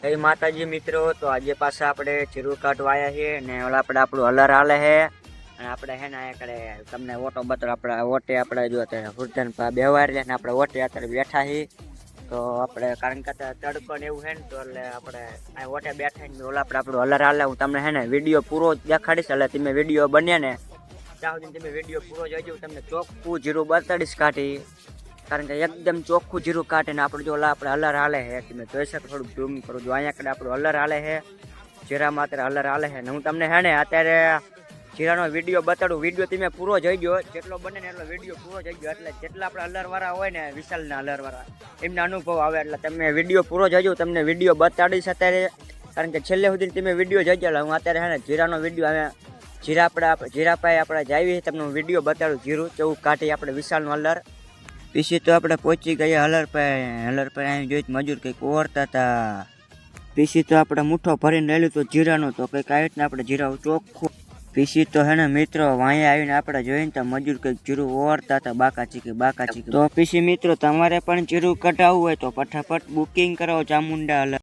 જય માતાજી મિત્રો, તો આજે પાછા આપણે જીરું કાઢવા આવ્યા છીએ ને ઓલા આપણે આપણું હલર હાલે છે અને આપણે હે ને અહીંયા તમને ઓટો બતાવો. આપણે ઓટે આપણે જો અત્યારે હુરધન બેવાર ને આપણે ઓટે અત્યારે બેઠા છીએ. તો આપણે કારણ કે તડકો ને એવું છે ને તો એટલે આપણે આ ઓટે બેઠા ને ઓલા આપણે આપણું હલર હાલે. હું તમને હે ને વિડીયો પૂરો દેખાડીશ, એટલે તમે વિડીયો બન્યા ને ત્યાં સુધી તમે વિડીયો પૂરો જોઈજો. તમને ચોખ્ખું જીરું બતાડીશ કાઢી, કારણ કે એકદમ ચોખ્ખું જીરું કાઢે ને આપણે જો આપણે હલર હાલે છે. તમે જોઈ શકો, થોડુંક ઝૂમ કરું જો અહીંયા કડે આપણું હલર હાલે છે, જીરામાં અત્યારે હલર હાલે છે. ને હું તમને હે ને અત્યારે જીરાનો વિડીયો બતાડું. વિડીયો તમે પૂરો જોઈજો, જેટલો બને ને એટલો વિડીયો પૂરો જોઈજો. એટલે જેટલા આપણે હલરવાળા હોય ને, વિશાલના હલરવાળા, એમના અનુભવ આવે. એટલે તમે વિડીયો પૂરો જોઈજો, તમને વિડીયો બતાડીશ અત્યારે, કારણ કે છેલ્લે સુધી તમે વિડીયો જોઈજો. એટલે હું અત્યારે હે ને જીરાનો વિડીયો અમે જીરા પાસે આપણે જાવી તમને હું વિડીયો બતાડું. જીરું કેવું કાઢી આપણે વિશાલનું હલર. પીસી તો આપણે પહોંચી ગયા હલર પર અહીં જોઈ મજૂર કંઈક ઓરતા હતા. પીસી તો આપણે મુઠ્ઠો ભરીને લેલું તો જીરાનું, તો કંઈક આવી રીતના આપણે જીરા ચોખ્ખું. પીસી તો હે ને મિત્રો વાંયા આવીને આપણે જોઈને તો મજૂર કંઈક જીરું ઓરતા હતા, બાકા ચીકી. તો પીસી મિત્રો તમારે પણ જીરું કઢાવવું હોય તો ફટાફટ બુકિંગ કરાવો ચામુંડા હલર.